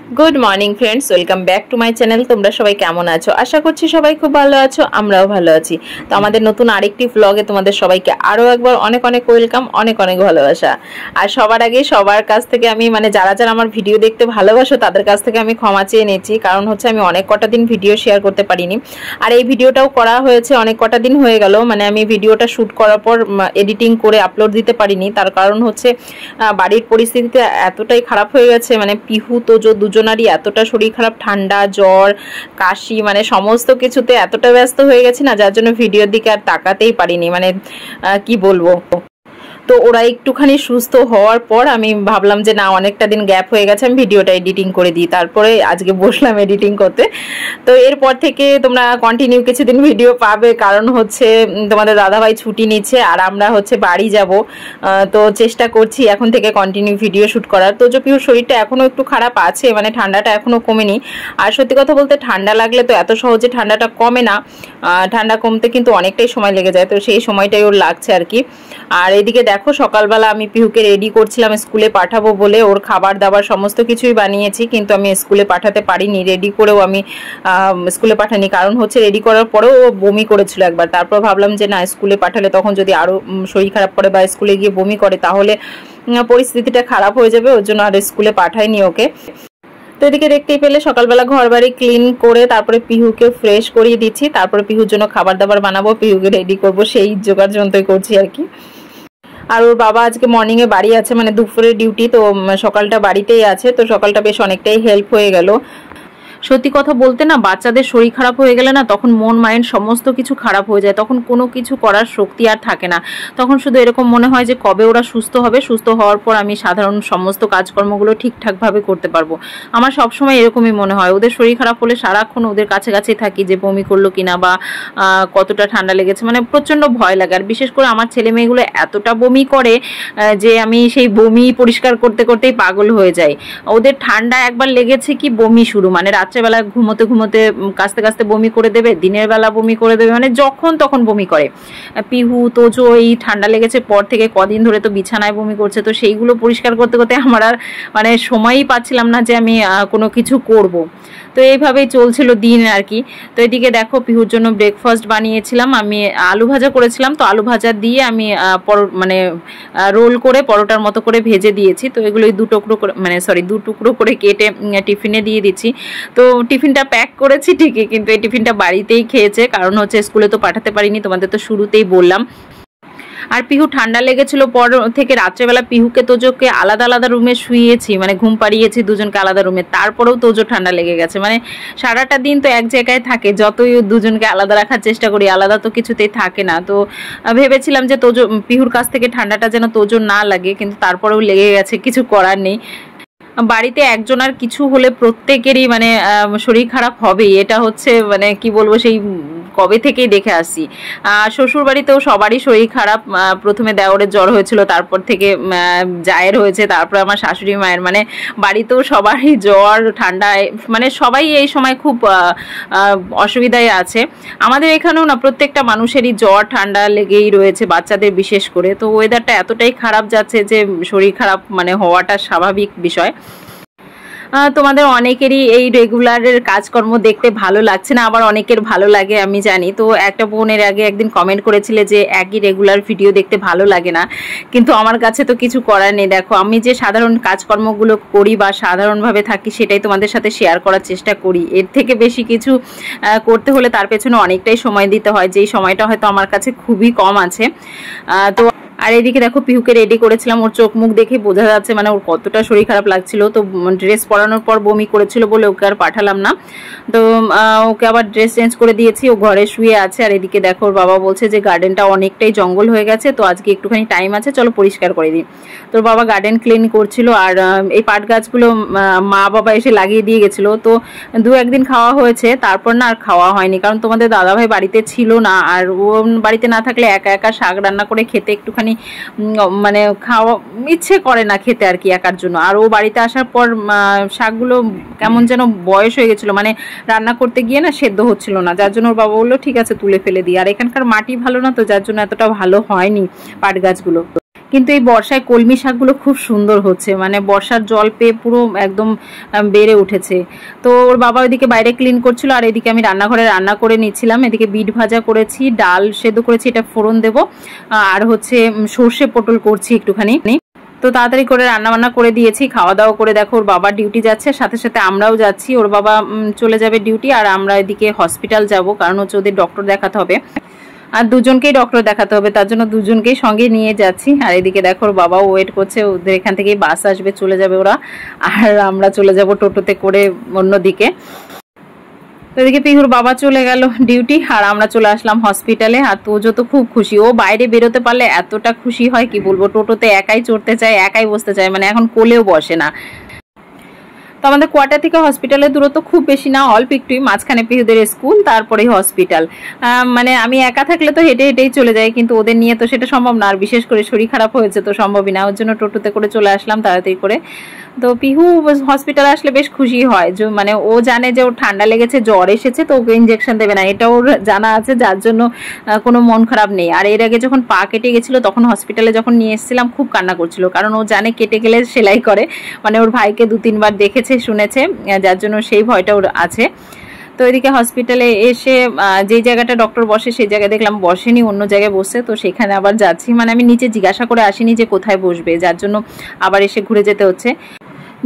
Good morning friends welcome back to my channel. তোমরা সবাই কেমন আছো? আশা করছি সবাই খুব ভালো আছো, আমরাও ভালো আছি। তো আমাদের নতুন আরেকটি ব্লগে তোমাদের সবাইকে আরো একবার অনেক অনেক ওয়েলকাম, অনেক অনেক ভালোবাসা। আর সবার আগে সবার কাছ থেকে আমি যারা যারা আমার ভিডিও দেখতে ভালোবাসো তাদের কাছ থেকে আমি ক্ষমা চেয়ে নিয়েছি, কারণ হচ্ছে আমি অনেক কটা দিন ভিডিও শেয়ার করতে পারিনি। আর এই ভিডিওটাও করা হয়েছে অনেক কটা দিন হয়ে গেল, আমি ভিডিওটা শ্যুট করার পর এডিটিং করে আপলোড দিতে পারিনি। তার কারণ হচ্ছে বাড়ির পরিস্থিতিতে এতটাই খারাপ হয়ে গেছে, পিহু তোজো দুজনারই এতটা শরীর খারাপ, ঠান্ডা জ্বর কাশি, সমস্ত কিছুতে এতটা ব্যস্ত হয়ে গেছি না, যার জন্য ভিডিওর দিকে আর তাকাতেই পারিনি। কি বলবো। তো ওরা একটুখানি সুস্থ হওয়ার পর আমি ভাবলাম যে না, অনেকটা দিন গ্যাপ হয়ে গেছে, আমি ভিডিওটা এডিটিং করে দিই। তারপরে আজকে বসলাম এডিটিং করতে। তো এরপর থেকে তোমরা কন্টিনিউ কিছুদিন ভিডিও পাবে, কারণ হচ্ছে তোমাদের দাদাভাই ছুটি নিচ্ছে আর আমরা হচ্ছে বাড়ি যাব। তো চেষ্টা করছি এখন থেকে কন্টিনিউ ভিডিও শ্যুট করার। তো পিহুর শরীরটা এখনও একটু খারাপ আছে, ঠান্ডাটা এখনও কমেনি। আর সত্যি কথা বলতে ঠান্ডা লাগলে তো এত সহজে ঠান্ডাটা কমে না, ঠান্ডা কমতে কিন্তু অনেকটাই সময় লেগে যায়। তো সেই সময়টাই ওর লাগছে আর কি। আর এদিকে দেখো, সকালবেলা আমি পিহুকে রেডি করছিলাম স্কুলে পাঠাবো বলে। ওর খাবার দাবার সমস্ত কিছুই বানিয়েছি, কিন্তু আমি স্কুলে পাঠাতে পারিনি। রেডি করেও আমি স্কুলে পাঠাইনি, কারণ হচ্ছে রেডি করার পরেও ও বমি করেছিল একবার। তারপর ভাবলাম যে না, স্কুলে পাঠালে তখন যদি আরও শরীর খারাপ করে বা স্কুলে গিয়ে বমি করে তাহলে পরিস্থিতিটা খারাপ হয়ে যাবে, ওর জন্য আর স্কুলে পাঠাইনি ওকে। তো এদিকে দেখতেই পেলে সকালবেলা ঘর বাড়ি ক্লিন করে তারপরে পিহুকে ফ্রেশ করিয়ে দিচ্ছি। তারপরে পিহুর জন্য খাবার দাবার বানাবো, পিহুকে রেডি করবো, সেই জোগাড় যন্ত্রই করছি আর কি। আর ওর বাবা আজকে মর্নিং এ বাড়ি আছে, দুপুরের ডিউটি, তো সকালটা বাড়িতেই আছে। তো সকালটা বেশ অনেকটাই হেল্প হয়ে গেল। সত্যি কথা বলতে না, বাচ্চাদের শরীর খারাপ হয়ে গেলে না, তখন মন মাইন্ড সমস্ত কিছু খারাপ হয়ে যায়। তখন কোনো কিছু করার শক্তি আর থাকে না। তখন শুধু এরকম মনে হয় যে কবে ওরা সুস্থ হবে, সুস্থ হওয়ার পর আমি সাধারণ সমস্ত কাজকর্মগুলো ঠিকঠাকভাবে করতে পারবো। আমার সবসময় এরকমই মনে হয়। ওদের শরীর খারাপ হলে সারাক্ষণ ওদের কাছে কাছেই থাকি, যে বমি করলো কিনা বা কতটা ঠান্ডা লেগেছে, প্রচণ্ড ভয় লাগে। আর বিশেষ করে আমার ছেলে মেয়েগুলো এতটা বমি করে যে আমি সেই বমি পরিষ্কার করতে করতেই পাগল হয়ে যাই। ওদের ঠান্ডা একবার লেগেছে কি বমি শুরু, রাত্রেবেলা ঘুমোতে ঘুমোতে কাস্তে কাস্তে বমি করে দেবে, দিনের বেলা বমি করে দেবে, যখন তখন বমি করে। পিহু তোজো এই ঠান্ডা লেগেছে পর থেকে কদিন ধরে তো বিছানায় বমি করছে। তো সেইগুলো পরিষ্কার করতে করতে আমার আর সময়ই পাচ্ছিলাম না যে আমি কোনো কিছু করব। তো এইভাবেই চলছিল দিন আর কি। তো এদিকে দেখো, পিহুর জন্য ব্রেকফাস্ট বানিয়েছিলাম আমি, আলু ভাজা করেছিলাম। তো আলু ভাজা দিয়ে আমি রোল করে পরোটার মতো করে ভেজে দিয়েছি। তো এগুলোই দু টুকরো করে কেটে টিফিনে দিয়ে দিচ্ছি। তো টিফিনটা প্যাক করেছি ঠিকই, কিন্তু এই টিফিনটা বাড়িতেই খেয়েছে, কারণ হচ্ছে স্কুলে তো পাঠাতে পারিনি, তোমাদের তো শুরুতেই বললাম। আর পিহু ঠান্ডা লেগেছিল পর থেকে রাত্রেবেলা পিহুকে তোজোকে আলাদা আলাদা রুমে শুইয়েছি, ঘুম পাড়িয়েছি দুজনকে আলাদা রুমে। তারপরেও তোজো ঠান্ডা লেগে গেছে। সারাটা দিন তো এক জায়গায় থাকে, যতই দুজনকে আলাদা রাখার চেষ্টা করি, আলাদা তো কিছুতেই থাকে না। তো ভেবেছিলাম যে পিহুর কাছ থেকে ঠান্ডাটা যেন তোজোর না লাগে, কিন্তু তারপরেও লেগে গেছে, কিছু করার নেই। বাড়িতে একজনের কিছু হলে প্রত্যেকেরই শরীর খারাপ হবে, এটা হচ্ছে কি বলবো, সেই কবে থেকেই দেখে আসি। শ্বশুর বাড়িতেও সবারই শরীর খারাপ। প্রথমে দেওরের জ্বর হয়েছিল, তারপর থেকে জায়ের হয়েছে, তারপরে আমার শাশুড়ি মায়ের, বাড়িতেও সবারই জ্বর ঠান্ডায়, সবাই এই সময় খুব অসুবিধায় আছে। আমাদের এখানেও না প্রত্যেকটা মানুষেরই জ্বর ঠান্ডা লেগেই রয়েছে, বাচ্চাদের বিশেষ করে। তো ওয়েদারটা এতটাই খারাপ যাচ্ছে যে শরীর খারাপ হওয়াটা স্বাভাবিক বিষয়। তোমাদের অনেকেরই এই রেগুলারের কাজকর্ম দেখতে ভালো লাগছে না, আবার অনেকের ভালো লাগে আমি জানি। তো একটা বোনের আগে একদিন কমেন্ট করেছিলে যে একই রেগুলার ভিডিও দেখতে ভালো লাগে না, কিন্তু আমার কাছে তো কিছু করার নেই। দেখো, আমি যে সাধারণ কাজকর্মগুলো করি বা সাধারণভাবে থাকি সেটাই তোমাদের সাথে শেয়ার করার চেষ্টা করি। এর থেকে বেশি কিছু করতে হলে তার পেছনে অনেকটাই সময় দিতে হয়, যেই সময়টা হয়তো আমার কাছে খুবই কম আছে। তো আর এদিকে দেখো, পিহুকে রেডি করেছিলাম, ওর চোখ মুখ দেখে বোঝা যাচ্ছে ওর কতটা শরীর খারাপ লাগছিল। তো ড্রেস পরানোর পর বমি করেছিল বলে ওকে আর পাঠালাম না। তো ওকে আবার ড্রেস চেঞ্জ করে দিয়েছি, ও ঘরে শুয়ে আছে। আর এদিকে দেখো, ওর বাবা বলছে যে গার্ডেনটা অনেকটাই জঙ্গল হয়ে গেছে, তো আজকে একটুখানি টাইম আছে, চলো পরিষ্কার করে দিই। তোর বাবা গার্ডেন ক্লিন করছিল। আর এই পাট গাছগুলো মা বাবা এসে লাগিয়ে দিয়ে গেছিলো। তো দু একদিন খাওয়া হয়েছে, তারপর না আর খাওয়া হয়নি, কারণ তোমাদের দাদাভাই বাড়িতে ছিল না। আর ও বাড়িতে না থাকলে একা একা শাক রান্না করে খেতে একটুখানি খাওয়া ইচ্ছে করে না খেতে আর কি, একার জন্য। আর ও বাড়িতে আসার পর শাকগুলো কেমন যেন বয়স হয়ে গেছিলো, রান্না করতে গিয়ে না সেদ্ধ হচ্ছিল না, যার জন্য ওর বাবা বললো ঠিক আছে তুলে ফেলে দিই। আর এখানকার মাটি ভালো না, তো যার জন্য এতটা ভালো হয়নি পাট গাছগুলো। কিন্তু এই বর্ষায় কলমি শাকগুলো খুব সুন্দর হচ্ছে, মানে বর্ষার জল পেয়ে পুরো একদম বেড়ে উঠেছে। তো ওর বাবা ওইদিকে বাইরে ক্লিন করছিল, আর এদিকে আমি রান্নাঘরে রান্না করে নিচ্ছিলাম। এদিকে বিট ভাজা করেছি, ডাল সেদ্ধ করেছি, এটা ফোড়ন দেব, আর হচ্ছে সর্ষে পটল করছি একটুখানি। তো তাড়াতাড়ি করে রান্না বান্না করে দিয়েছি, খাওয়া দাওয়া করে দেখো ওর বাবা ডিউটি যাচ্ছে, সাথে সাথে আমরাও যাচ্ছি। ওর বাবা চলে যাবে ডিউটি, আর আমরা এদিকে হসপিটাল যাব, কারণ হচ্ছে ওদের ডক্টর দেখাতে হবে, আর দুজনকেই ডক্টর দেখাতে হবে, তার জন্য দুজনকেই সঙ্গে নিয়ে যাচ্ছি। আর এদিকে দেখো ওর বাবাও ওয়েট করছে, ওদের এখান থেকেই বাস আসবে, চলে যাবে ওরা, আর আমরা চলে যাব টোটোতে করে অন্যদিকে। তো এদিকে পিহুর বাবা চলে গেল ডিউটি, আর আমরা চলে আসলাম হসপিটালে। আর তোজো তো খুব খুশি, ও বাইরে বেরোতে পারলে এতটা খুশি হয় কি বলবো, টোটোতে একাই চড়তে চায়, একাই বসতে চায়, মানে এখন কোলেও বসে না। তো আমাদের কোয়ার্টার থেকে হসপিটালের দূরত্ব খুব বেশি না, অল্প একটুই, মাঝখানে পিহুদের স্কুল, তারপরেই হসপিটাল। মানে আমি একা থাকলে তো হেঁটে হেঁটেই চলে যাই, কিন্তু ওদের নিয়ে তো সেটা সম্ভব না, আর বিশেষ করে শরীর খারাপ হয়েছে তো সম্ভবই না, ওর জন্য টোটোতে করে চলে আসলাম তাড়াতাড়ি করে। তো পিহু হসপিটালে আসলে বেশ খুশি হয়, যে মানে ও জানে যে ওর ঠান্ডা লেগেছে, জ্বর এসেছে, তো ওকে ইঞ্জেকশন দেবে না, এটা ওর জানা আছে, যার জন্য কোনো মন খারাপ নেই। আর এর আগে যখন পা কেটে গেছিল, তখন হসপিটালে যখন নিয়ে এসেছিলাম খুব কান্না করছিল, কারণ ও জানে কেটে গেলে সেলাই করে, মানে ওর ভাইকে 2-3 বার দেখেছে শুনেছে, যার জন্য সেই ভয়টা ওর আছে। তো এদিকে হসপিটালে এসে যে জায়গাটা ডক্টর বসে সেই জায়গায় দেখলাম বসেনি, অন্য জায়গায় বসে, তো সেখানে আবার যাচ্ছি, মানে আমি নিচে জিজ্ঞাসা করে আসিনি যে কোথায় বসবে, যার জন্য আবার এসে ঘুরে যেতে হচ্ছে।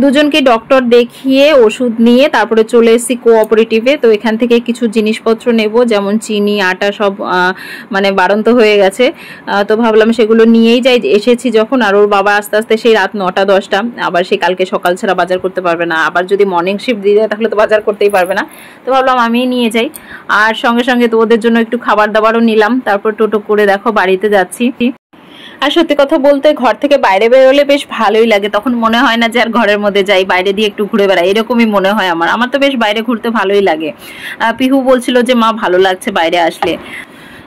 দুজনকে ডক্টর দেখিয়ে ওষুধ নিয়ে তারপরে চলে এসেছি কোঅপারেটিভে। তো এখান থেকে কিছু জিনিসপত্র নেব, যেমন চিনি, আটা, সব মানে বাড়ন্ত হয়ে গেছে, তো ভাবলাম সেগুলো নিয়েই যাই এসেছি যখন। আর ওর বাবা আস্তে আস্তে সেই রাত 9টা-10টা, আবার সে কালকে সকাল ছাড়া বাজার করতে পারবে না, আবার যদি মর্নিং শিফট দিয়ে যায় তাহলে তো বাজার করতেই পারবে না, তো ভাবলাম আমিই নিয়ে যাই। আর সঙ্গে সঙ্গে তো ওদের জন্য একটু খাবার দাবারও নিলাম, তারপর টোটো করে দেখো বাড়িতে যাচ্ছি। আর সত্যি কথা বলতে ঘর থেকে বাইরে বেরোলে বেশ ভালোই লাগে, তখন মনে হয় না যে আর ঘরের মধ্যে যাই, বাইরে দিয়ে একটু ঘুরে বেড়াই, এরকমই মনে হয় আমার তো বেশ বাইরে ঘুরতে ভালোই লাগে। পিহু বলছিল যে মা ভালো লাগছে বাইরে আসলে।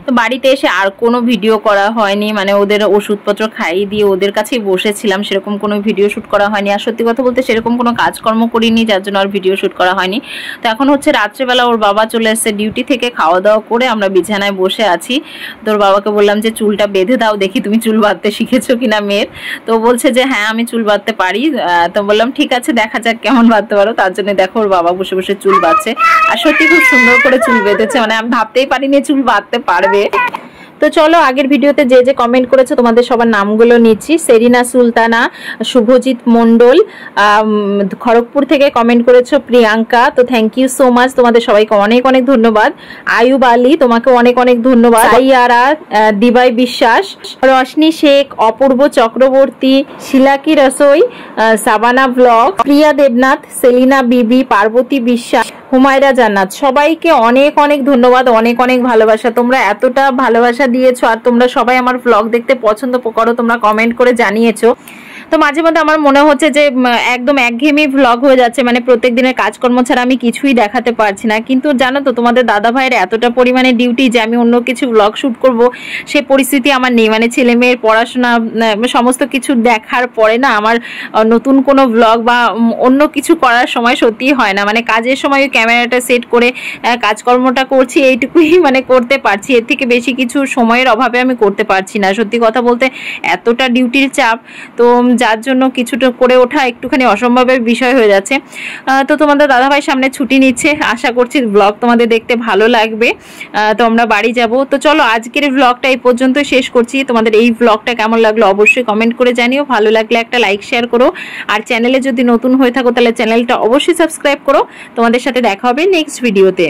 তো বাড়িতে এসে আর কোনো ভিডিও করা হয়নি, মানে ওদের ওষুধপত্র খাইয়ে দিয়ে ওদের কাছেই বসেছিলাম, সেরকম কোনো ভিডিও শ্যুট করা হয়নি। আর সত্যি কথা বলতে সেরকম কোনো কাজকর্ম করিনি, যার জন্য আর ভিডিও শ্যুট করা হয়নি। তো এখন হচ্ছে রাত্রেবেলা ওর বাবা চলে এসেছে ডিউটি থেকে, খাওয়া দাওয়া করে আমরা বিছানায় বসে আছি। তো ওর বাবাকে বললাম যে চুলটা বেঁধে দাও, দেখি তুমি চুল বাঁধতে শিখেছো কিনা মেয়ের। তো বলছে যে হ্যাঁ আমি চুল বাঁধতে পারি। তো বললাম ঠিক আছে, দেখা যাক কেমন বাঁধতে পারো। তার জন্য দেখো ওর বাবা বসে বসে চুল বাঁধছে, আর সত্যি খুব সুন্দর করে চুল বেঁধেছে, মানে আমি ভাবতেই পারিনি চুল বাঁধতে পারবে। তো চলো আগের ভিডিওতে যে যে কমেন্ট করেছো তোমাদের সবার নামগুলো নিচ্ছি। সেরিনা সুলতানা, শুভজিৎ মন্ডল, খড়গপুর থেকে কমেন্ট করেছো প্রিয়াঙ্কা, তো থ্যাংক ইউ সো মাচ, তোমাদের সবাইকে অনেক অনেক ধন্যবাদ। আয়ুব আলী, তোমাকে অনেক অনেক ধন্যবাদ। সাইয়ারা, দিবাই বিশ্বাস, রশনি শেখ, অপূর্ব চক্রবর্তী, শিলাকি রসোই, সাবানা ব্লগ, প্রিয়া দেবনাথ, সেলিনা বিবি, পার্বতী বিশ্বাস, হুমায়রা জান্নাত, সবাইকে অনেক অনেক ধন্যবাদ, অনেক অনেক ভালোবাসা। তোমরা এতটা ভালোবাসা দিয়েছো, আর তোমরা সবাই আমার ব্লগ দেখতে পছন্দ করো, তোমরা কমেন্ট করে জানিয়েছো। তো মাঝে মধ্যে আমার মনে হচ্ছে যে একদম একঘেয়েমি ভ্লগ হয়ে যাচ্ছে, মানে প্রত্যেক দিনের কাজকর্ম ছাড়া আমি কিছুই দেখাতে পারছি না। কিন্তু জানো তো তোমাদের দাদা ভাইয়ের এতটা পরিমাণে ডিউটি যে আমি অন্য কিছু ভ্লগ শুট করব সে পরিস্থিতি আমার নেই, মানে ছেলে মেয়ের পড়াশোনা সমস্ত কিছু দেখার পরে না আমার নতুন কোনো ভ্লগ বা অন্য কিছু করার সময় সত্যিই হয় না। মানে কাজের সময় ক্যামেরাটা সেট করে কাজকর্মটা করছি, এইটুকুই মানে করতে পারছি, এর থেকে বেশি কিছু সময়ের অভাবে আমি করতে পারছি না। সত্যি কথা বলতে এতটা ডিউটির চাপ, তো যার জন্য কিছুটা করে ওঠা একটুখানি অসম্ভবের বিষয় হয়ে যাচ্ছে। তো তোমাদের দাদাভাই সামনে ছুটি নিচ্ছে, আশা করছি ব্লগ তোমাদের দেখতে ভালো লাগবে। তো আমরা বাড়ি যাব। তো চলো আজকের ব্লগটা এই পর্যন্ত শেষ করছি। তোমাদের এই ব্লগটা কেমন লাগলো অবশ্যই কমেন্ট করে জানিও, ভালো লাগলে একটা লাইক শেয়ার করো, আর চ্যানেলে যদি নতুন হয়ে থাকো তাহলে চ্যানেলটা অবশ্যই সাবস্ক্রাইব করো। তোমাদের সাথে দেখা হবে নেক্সট ভিডিওতে।